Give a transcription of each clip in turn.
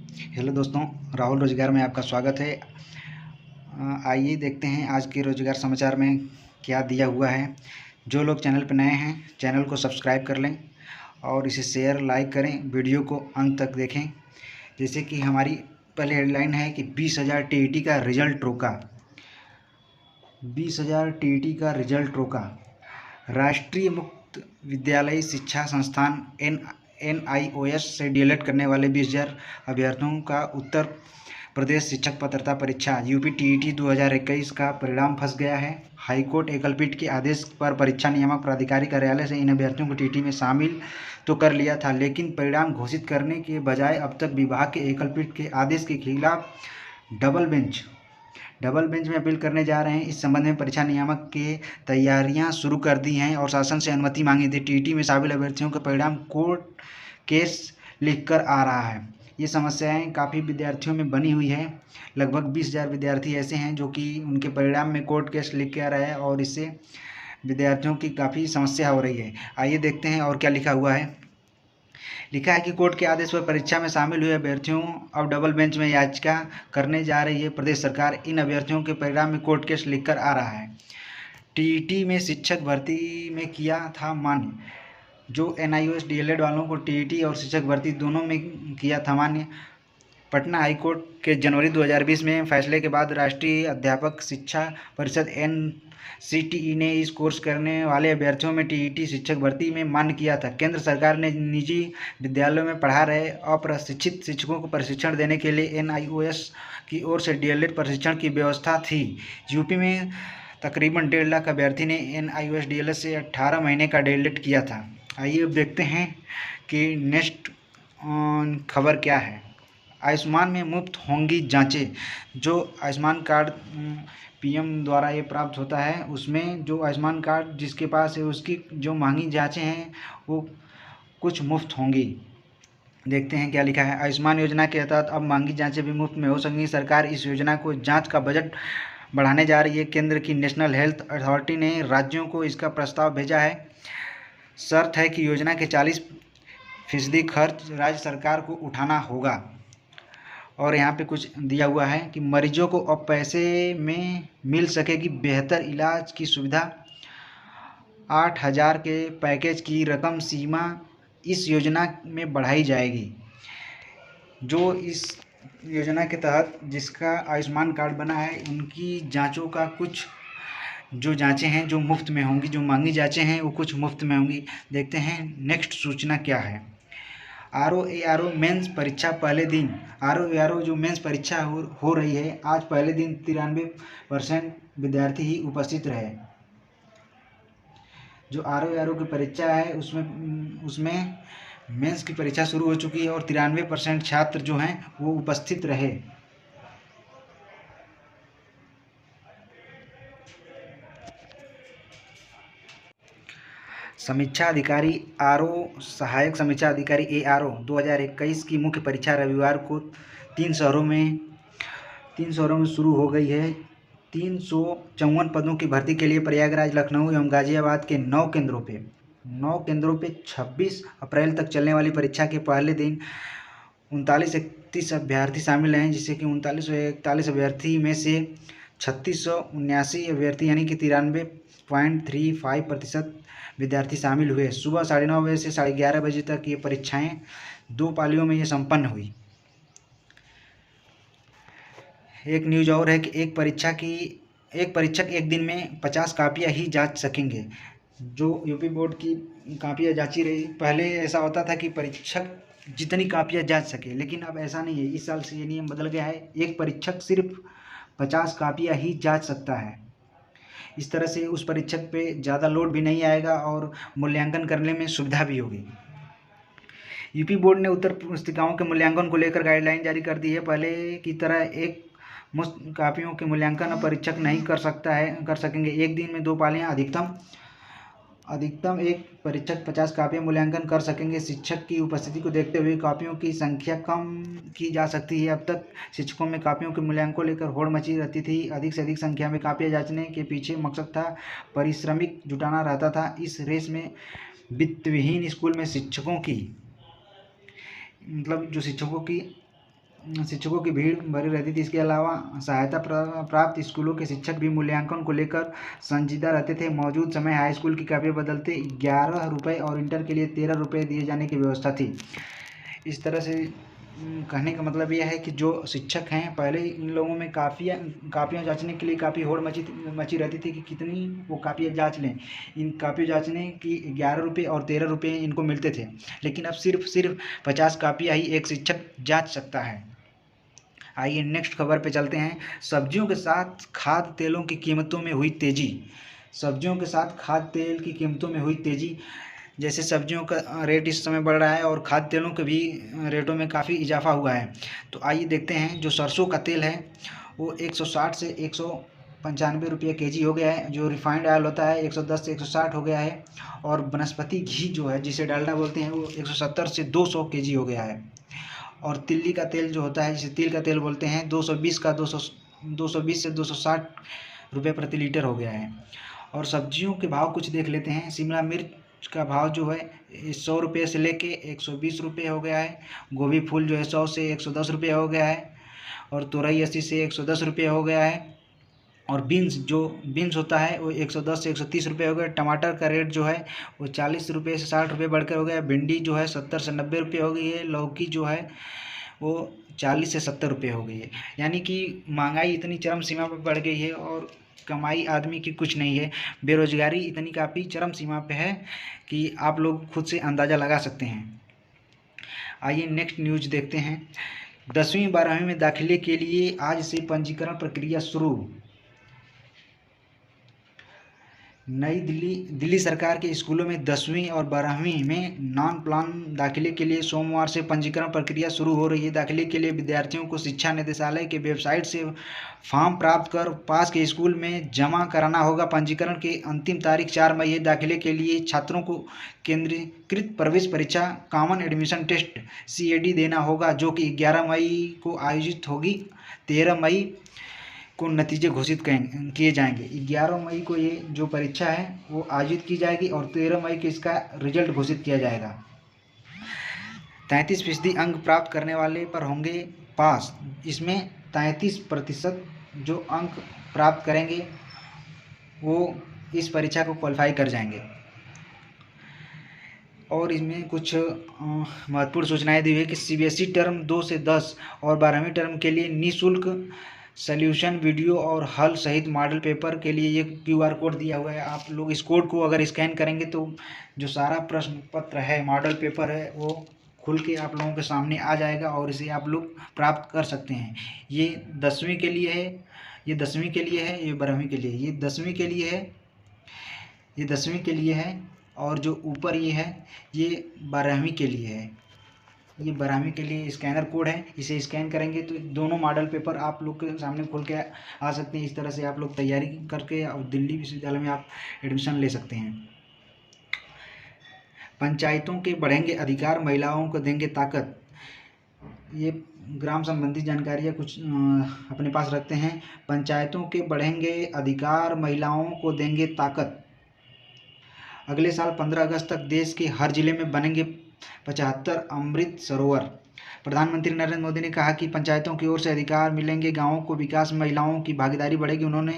Hello दोस्तों, राहुल रोजगार में आपका स्वागत है। आइए देखते हैं आज के रोजगार समाचार में क्या दिया हुआ है। जो लोग चैनल पर नए हैं, चैनल को सब्सक्राइब कर लें और इसे शेयर लाइक करें, वीडियो को अंत तक देखें। जैसे कि हमारी पहले हेडलाइन है कि 20,000 टीईटी का रिजल्ट रोका। 20,000 टीईटी का रिजल्ट रोका। राष्ट्रीय मुक्त विद्यालयी शिक्षा संस्थान NIOS से डीएलएड करने वाले 20,000 अभ्यर्थियों का उत्तर प्रदेश शिक्षक पात्रता परीक्षा यूपी टीईटी 2021 का परिणाम फंस गया है। हाईकोर्ट एकलपीठ के आदेश पर परीक्षा नियामक प्राधिकारी कार्यालय से इन अभ्यर्थियों को टीईटी में शामिल तो कर लिया था, लेकिन परिणाम घोषित करने के बजाय अब तक विभाग के एकलपीठ के आदेश के खिलाफ डबल बेंच में अपील करने जा रहे हैं। इस संबंध में परीक्षा नियामक के तैयारियां शुरू कर दी हैं और शासन से अनुमति मांगी थी। टीईटी में शामिल अभ्यर्थियों के परिणाम कोर्ट केस लिखकर आ रहा है। ये समस्याएं काफ़ी विद्यार्थियों में बनी हुई है। लगभग 20,000 विद्यार्थी ऐसे हैं जो कि उनके परिणाम में कोर्ट केस लिख के आ रहा है और इससे विद्यार्थियों की काफ़ी समस्या हो रही है। आइए देखते हैं और क्या लिखा हुआ है। लिखा है कि कोर्ट के आदेश पर परीक्षा में शामिल हुए अभ्यर्थियों अब डबल बेंच में याचिका करने जा रही है। प्रदेश सरकार इन अभ्यर्थियों के परिणाम में कोर्ट केस लिखकर आ रहा है। टीईटी में शिक्षक भर्ती में किया था मान्य। जो NIOS डीएलएड वालों को टीईटी और शिक्षक भर्ती दोनों में किया था मान्य। पटना हाईकोर्ट के जनवरी 2020 में फैसले के बाद राष्ट्रीय अध्यापक शिक्षा परिषद NCTE ने इस कोर्स करने वाले अभ्यर्थियों में टीईटी शिक्षक भर्ती में मान्य किया था। केंद्र सरकार ने निजी विद्यालयों में पढ़ा रहे अप्रशिक्षित शिक्षकों को प्रशिक्षण देने के लिए NIOS की ओर से डीएलएड प्रशिक्षण की व्यवस्था थी। यूपी में तकरीबन 1.5 लाख अभ्यर्थी ने NIOS डीएलएड से 18 महीने का डीएलएड किया था। आइए अब देखते हैं कि नेक्स्ट खबर क्या है। आयुष्मान में मुफ्त होंगी जांचें। जो आयुष्मान कार्ड PM द्वारा ये प्राप्त होता है, उसमें जो आयुष्मान कार्ड जिसके पास है उसकी जो मांगी जांचें हैं वो कुछ मुफ्त होंगी। देखते हैं क्या लिखा है। आयुष्मान योजना के तहत अब मांगी जांचें भी मुफ्त में हो सकेंगी। सरकार इस योजना को जांच का बजट बढ़ाने जा रही है। केंद्र की नेशनल हेल्थ अथॉरिटी ने राज्यों को इसका प्रस्ताव भेजा है। शर्त है कि योजना के 40% खर्च राज्य सरकार को उठाना होगा। और यहाँ पे कुछ दिया हुआ है कि मरीजों को अब पैसे में मिल सकेगी बेहतर इलाज की सुविधा। 8,000 के पैकेज की रकम सीमा इस योजना में बढ़ाई जाएगी। जो इस योजना के तहत जिसका आयुष्मान कार्ड बना है उनकी जांचों का कुछ जो जांचें हैं जो मुफ्त में होंगी, जो मांगी जांचें हैं वो कुछ मुफ्त में होंगी। देखते हैं नेक्स्ट सूचना क्या है। RO-ARO मेंस परीक्षा पहले दिन। RO-ARO जो मेंस परीक्षा हो रही है, आज पहले दिन 93% विद्यार्थी ही उपस्थित रहे। जो RO-ARO की परीक्षा है उसमें मेंस की परीक्षा शुरू हो चुकी है और 93% छात्र जो हैं वो उपस्थित रहे। समीक्षा अधिकारी सहायक समीक्षा अधिकारी ARO 2021 की मुख्य परीक्षा रविवार को 3 शहरों में शुरू हो गई है। 354 पदों की भर्ती के लिए प्रयागराज, लखनऊ एवं गाजियाबाद के 9 केंद्रों पे 26 अप्रैल तक चलने वाली परीक्षा के पहले दिन 3931 अभ्यर्थी शामिल हैं, जिससे कि 3941 अभ्यर्थी में से 3679 अभ्यर्थी यानी कि 93.35% विद्यार्थी शामिल हुए। सुबह 9:30 बजे से 11:30 बजे तक ये परीक्षाएं 2 पालियों में ये संपन्न हुई। एक न्यूज और है कि एक परीक्षक एक दिन में 50 कापियां ही जांच सकेंगे। जो यूपी बोर्ड की कापियां जांची रही, पहले ऐसा होता था कि परीक्षक जितनी कापियां जांच सके, लेकिन अब ऐसा नहीं है। इस साल से ये नियम बदल गया है। एक परीक्षक सिर्फ 50 कापियां ही जांच सकता है। इस तरह से उस परीक्षक पे ज़्यादा लोड भी नहीं आएगा और मूल्यांकन करने में सुविधा भी होगी। यूपी बोर्ड ने उत्तर पुस्तिकाओं के मूल्यांकन को लेकर गाइडलाइन जारी कर दी है। पहले की तरह एक मुफ्त कापियों के मूल्यांकन परीक्षक नहीं कर सकेंगे। एक दिन में 2 पालियां, अधिकतम एक परीक्षक 50 कापियां मूल्यांकन कर सकेंगे। शिक्षक की उपस्थिति को देखते हुए कापियों की संख्या कम की जा सकती है। अब तक शिक्षकों में कापियों के मूल्यांकन को लेकर होड़ मची रहती थी। अधिक से अधिक संख्या में कापियां जांचने के पीछे मकसद था पारिश्रमिक जुटाना रहता था। इस रेस में वित्तविहीन स्कूल में जो शिक्षकों की शिक्षकों की भीड़ भरी रहती थी। इसके अलावा सहायता प्राप्त स्कूलों के शिक्षक भी मूल्यांकन को लेकर संजीदा रहते थे। मौजूद समय हाई स्कूल की कापियाँ बदलते 11 रुपये और इंटर के लिए 13 रुपये दिए जाने की व्यवस्था थी। इस तरह से कहने का मतलब यह है कि जो शिक्षक हैं, पहले इन लोगों में कापियाँ जांचने के लिए काफ़ी होड़ मची रहती थी कि कितनी वो कापियाँ जांच लें। इन कापियाँ जांचने की 11 रुपये और 13 रुपये इनको मिलते थे, लेकिन अब सिर्फ 50 कापियाँ ही एक शिक्षक जांच सकता है। आइए नेक्स्ट खबर पे चलते हैं। सब्जियों के साथ खाद्य तेलों की कीमतों में हुई तेज़ी। सब्जियों के साथ खाद्य तेल की कीमतों में हुई तेज़ी। जैसे सब्जियों का रेट इस समय बढ़ रहा है और खाद्य तेलों के भी रेटों में काफ़ी इजाफा हुआ है। तो आइए देखते हैं। जो सरसों का तेल है वो 160 से 195 रुपये केजी हो गया है। जो रिफाइंड ऑयल होता है 110 से 160 हो गया है। और वनस्पति घी जो है, जिसे डालडा बोलते हैं, वो 170 से 200 केजी हो गया है। और तिल्ली का तेल जो होता है, जिसे तिल का तेल बोलते हैं, 220 से 260 रुपये प्रति लीटर हो गया है। और सब्जियों के भाव कुछ देख लेते हैं। शिमला मिर्च का भाव जो है 100 रुपये से लेके 120 रुपये हो गया है। गोभी फूल जो है 100 से 110 रुपये हो गया है। और तोरई 80 से 110 रुपये हो गया है। और बीन्स होता है वो 110 से 130 रुपये हो गया। टमाटर का रेट जो है वो 40 रुपये से 60 रुपये बढ़कर हो गया। भिंडी जो है 70 से 90 रुपये हो गई है। लौकी जो है वो 40 से 70 रुपये हो गई है। यानी कि महंगाई इतनी चरम सीमा पर बढ़ गई है और कमाई आदमी की कुछ नहीं है। बेरोजगारी इतनी काफ़ी चरम सीमा पे है कि आप लोग खुद से अंदाज़ा लगा सकते हैं। आइए नेक्स्ट न्यूज़ देखते हैं। 10वीं 12वीं में दाखिले के लिए आज से पंजीकरण प्रक्रिया शुरू। नई दिल्ली सरकार के स्कूलों में 10वीं और 12वीं में नॉन प्लान दाखिले के लिए सोमवार से पंजीकरण प्रक्रिया शुरू हो रही है। दाखिले के लिए विद्यार्थियों को शिक्षा निदेशालय के वेबसाइट से फॉर्म प्राप्त कर पास के स्कूल में जमा कराना होगा। पंजीकरण की अंतिम तारीख 4 मई है। दाखिले के लिए छात्रों को केंद्रीकृत प्रवेश परीक्षा कॉमन एडमिशन टेस्ट CAT देना होगा, जो कि 11 मई को आयोजित होगी। 13 मई को नतीजे घोषित किए जाएंगे। 11 मई को ये जो परीक्षा है वो आयोजित की जाएगी और 13 मई को इसका रिजल्ट घोषित किया जाएगा। 33% अंक प्राप्त करने वाले पर होंगे पास। इसमें 33% जो अंक प्राप्त करेंगे वो इस परीक्षा को क्वालिफाई कर जाएंगे। और इसमें कुछ महत्वपूर्ण सूचनाएं दी हुई है कि CBSE टर्म 2 से 10 और 12वीं टर्म के लिए निःशुल्क सॉल्यूशन वीडियो और हल सहित मॉडल पेपर के लिए ये QR कोड दिया हुआ है। आप लोग इस कोड को अगर स्कैन करेंगे तो जो सारा प्रश्न पत्र है, मॉडल पेपर है, वो खुल के आप लोगों के सामने आ जाएगा और इसे आप लोग प्राप्त कर सकते हैं। ये 10वीं के लिए है, ये 10वीं के लिए है, ये 12वीं के लिए, ये 10वीं के लिए है, ये 10वीं के लिए है। और जो ऊपर ये है ये 12वीं के लिए है। ये 12वीं के लिए स्कैनर कोड है। इसे स्कैन करेंगे तो दोनों मॉडल पेपर आप लोग के सामने खुल के आ सकते हैं। इस तरह से आप लोग तैयारी करके और दिल्ली विश्वविद्यालय में आप एडमिशन ले सकते हैं। पंचायतों के बढ़ेंगे अधिकार, महिलाओं को देंगे ताकत। ये ग्राम संबंधी जानकारियाँ कुछ अपने पास रखते हैं। पंचायतों के बढ़ेंगे अधिकार, महिलाओं को देंगे ताकत। अगले साल 15 अगस्त तक देश के हर जिले में बनेंगे 75 अमृत सरोवर। प्रधानमंत्री नरेंद्र मोदी ने कहा कि पंचायतों की ओर से अधिकार मिलेंगे, गांवों को विकास में महिलाओं की भागीदारी बढ़ेगी। उन्होंने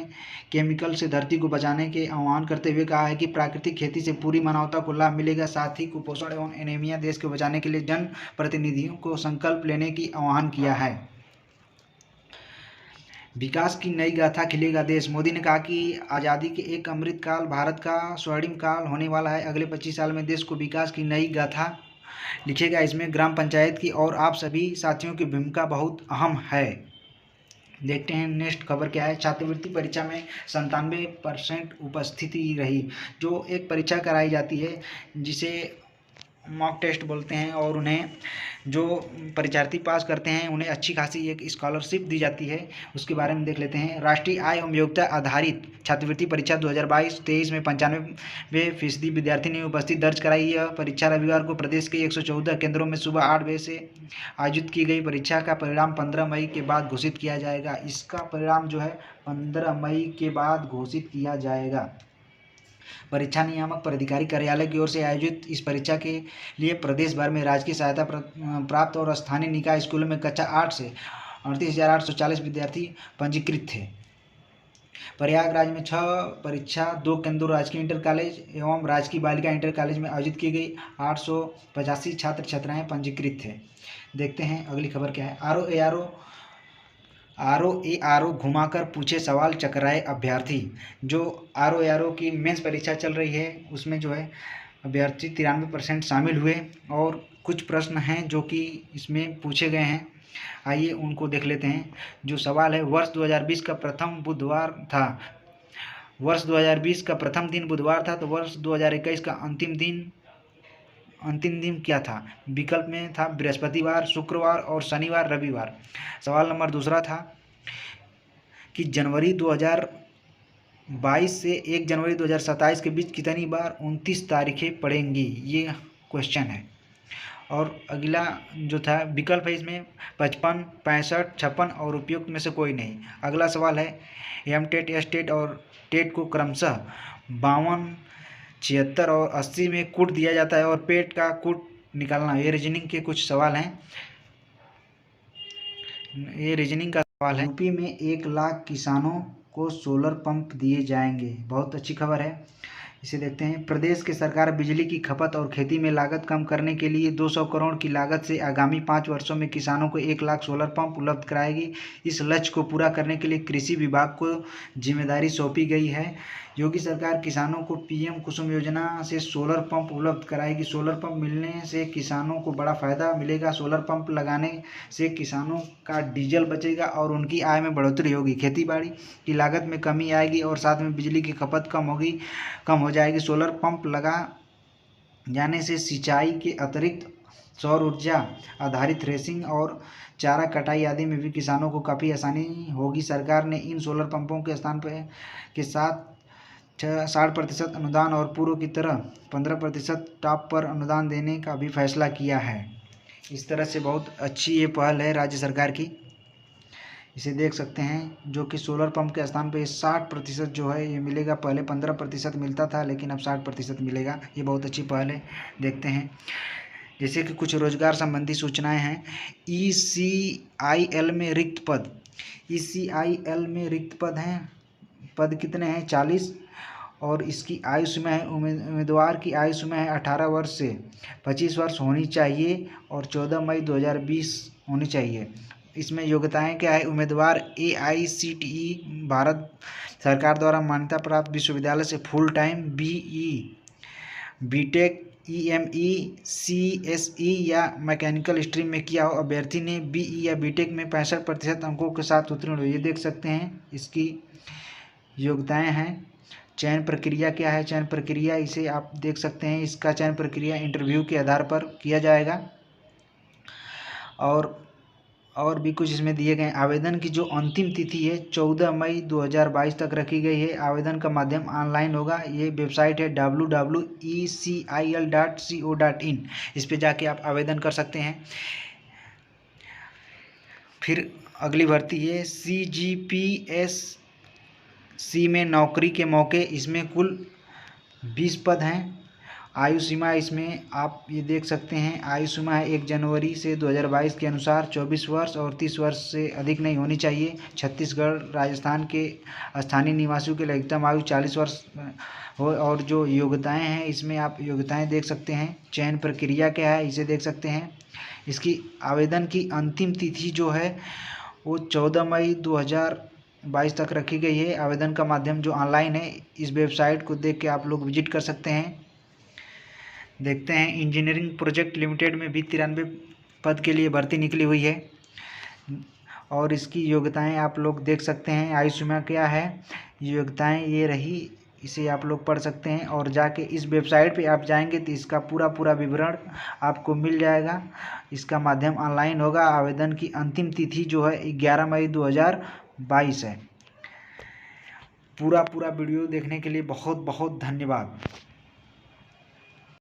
केमिकल से धरती को बचाने के आह्वान करते हुए कहा है कि प्राकृतिक खेती से पूरी मानवता को लाभ मिलेगा। साथ ही कुपोषण एवं एनीमिया देश को बचाने के लिए जन प्रतिनिधियों को संकल्प लेने की आह्वान किया है। विकास की नई गाथा खिलेगा देश। मोदी ने कहा कि आज़ादी के एक अमृत काल भारत का स्वर्णिम काल होने वाला है। अगले 25 साल में देश को विकास की नई गाथा लिखेगा। इसमें ग्राम पंचायत की और आप सभी साथियों की भूमिका बहुत अहम है। देखते हैं नेक्स्ट खबर क्या है। छात्रवृत्ति परीक्षा में 97% उपस्थिति रही। जो एक परीक्षा कराई जाती है जिसे मॉक टेस्ट बोलते हैं और उन्हें जो परीक्षार्थी पास करते हैं उन्हें अच्छी खासी एक स्कॉलरशिप दी जाती है। उसके बारे में देख लेते हैं। राष्ट्रीय आय एवं योग्यता आधारित छात्रवृत्ति परीक्षा 2022-23 में 95% विद्यार्थी ने उपस्थिति दर्ज कराई। यह परीक्षा रविवार को प्रदेश के 114 केंद्रों में सुबह 8 बजे से आयोजित की गई। परीक्षा का परिणाम 15 मई के बाद घोषित किया जाएगा। इसका परिणाम जो है 15 मई के बाद घोषित किया जाएगा। परीक्षा नियामक प्राधिकारी कार्यालय की ओर से आयोजित इस परीक्षा के लिए प्रदेश भर में राजकीय सहायता प्राप्त और स्थानीय निकाय स्कूलों में कक्षा 8 से 38,840 विद्यार्थी पंजीकृत थे। प्रयागराज में 6 परीक्षा 2 केंद्रों राजकीय इंटर कॉलेज एवं राजकीय बालिका इंटर कॉलेज में आयोजित की गई। 885 छात्र छात्राएं पंजीकृत थे। देखते हैं अगली खबर क्या है। आरओ घुमाकर पूछे सवाल, चकराए अभ्यर्थी। जो आरओ की मेंस परीक्षा चल रही है उसमें जो है अभ्यर्थी 93% शामिल हुए और कुछ प्रश्न हैं जो कि इसमें पूछे गए हैं। आइए उनको देख लेते हैं। जो सवाल है, वर्ष 2020 का प्रथम बुधवार था। वर्ष 2020 का प्रथम दिन बुधवार था, तो वर्ष 2021 का अंतिम दिन क्या था? विकल्प में था बृहस्पतिवार, शुक्रवार और शनिवार, रविवार। सवाल नंबर दूसरा था कि जनवरी 2022 से 1 जनवरी 2027 के बीच कितनी बार 29 तारीखें पड़ेंगी? ये क्वेश्चन है। और अगला जो था विकल्प है इसमें 55, 65, 56 और उपयुक्त में से कोई नहीं। अगला सवाल है, एमटेट, एसटेट और टेट को क्रमशः 52, 76 और 80 में कूट दिया जाता है और पेट का कूट निकालना। ये रीजनिंग के कुछ सवाल हैं। ये रीजनिंग का सवाल है। यूपी में 1 लाख किसानों को सोलर पंप दिए जाएंगे। बहुत अच्छी खबर है, इसे देखते हैं। प्रदेश की सरकार बिजली की खपत और खेती में लागत कम करने के लिए 200 करोड़ की लागत से आगामी 5 वर्षों में किसानों को 1 लाख सोलर पंप उपलब्ध कराएगी। इस लक्ष्य को पूरा करने के लिए कृषि विभाग को जिम्मेदारी सौंपी गई है। योगी सरकार किसानों को पीएम कुसुम योजना से सोलर पंप उपलब्ध कराएगी। सोलर पंप मिलने से किसानों को बड़ा फायदा मिलेगा। सोलर पंप लगाने से किसानों का डीजल बचेगा और उनकी आय में बढ़ोतरी होगी। खेतीबाड़ी की लागत में कमी आएगी और साथ में बिजली की खपत कम हो जाएगी। सोलर पंप लगा जाने से सिंचाई के अतिरिक्त सौर ऊर्जा आधारित थ्रेसिंग और चारा कटाई आदि में भी किसानों को काफ़ी आसानी होगी। सरकार ने इन सोलर पंपों के स्थान पर के साथ 60% अनुदान और पूर्व की तरह 15% टॉप पर अनुदान देने का भी फैसला किया है। इस तरह से बहुत अच्छी ये पहल है राज्य सरकार की। इसे देख सकते हैं, जो कि सोलर पंप के स्थान पे 60% जो है ये मिलेगा। पहले 15% मिलता था, लेकिन अब 60% मिलेगा। ये बहुत अच्छी पहल है। देखते हैं, जैसे कि कुछ रोजगार संबंधी सूचनाएं हैं। ECIL में रिक्त पद। ECIL में रिक्त पद हैं। पद कितने हैं? 40। और इसकी आयु सीमा है, उम्मीदवार की आयु सीमा है 18 वर्ष से 25 वर्ष होनी चाहिए और 14 मई 2020 होनी चाहिए। इसमें योग्यताएं क्या है? उम्मीदवार AICTE भारत सरकार द्वारा मान्यता प्राप्त विश्वविद्यालय से full time BE, BTech, EME, CSE या मैकेनिकल स्ट्रीम में किया हो। अभ्यर्थी ने BE या BTech में 65% अंकों के साथ उत्तीर्ण हो। ये देख सकते हैं इसकी योग्यताएं हैं। चयन प्रक्रिया क्या है? चयन प्रक्रिया इसे आप देख सकते हैं। इसका चयन प्रक्रिया इंटरव्यू के आधार पर किया जाएगा। और भी कुछ इसमें दिए गए। आवेदन की जो अंतिम तिथि है 14 मई 2022 तक रखी गई है। आवेदन का माध्यम ऑनलाइन होगा। ये वेबसाइट है www.ecil.co.in। इस पे जाके आप आवेदन कर सकते हैं। फिर अगली भर्ती है CGPSC में नौकरी के मौके। इसमें कुल 20 पद हैं। आयु सीमा इसमें आप ये देख सकते हैं। आयु सीमा है 1 जनवरी से 2022 के अनुसार 24 वर्ष और 30 वर्ष से अधिक नहीं होनी चाहिए। छत्तीसगढ़, राजस्थान के स्थानीय निवासियों के लिए अधिकतम आयु 40 वर्ष हो। और जो योग्यताएं हैं इसमें आप योग्यताएं देख सकते हैं। चयन प्रक्रिया क्या है इसे देख सकते हैं। इसकी आवेदन की अंतिम तिथि जो है वो 14 मई 2022 तक रखी गई है। आवेदन का माध्यम जो ऑनलाइन है, इस वेबसाइट को देख के आप लोग विजिट कर सकते हैं। देखते हैं, इंजीनियरिंग प्रोजेक्ट लिमिटेड में भी 93 पद के लिए भर्ती निकली हुई है और इसकी योग्यताएं आप लोग देख सकते हैं। आयु सीमा क्या है, योग्यताएं ये रही, इसे आप लोग पढ़ सकते हैं। और जाके इस वेबसाइट पे आप जाएंगे तो इसका पूरा विवरण आपको मिल जाएगा। इसका माध्यम ऑनलाइन होगा। आवेदन की अंतिम तिथि जो है 11 मई 2022 है। पूरा वीडियो देखने के लिए बहुत बहुत धन्यवाद।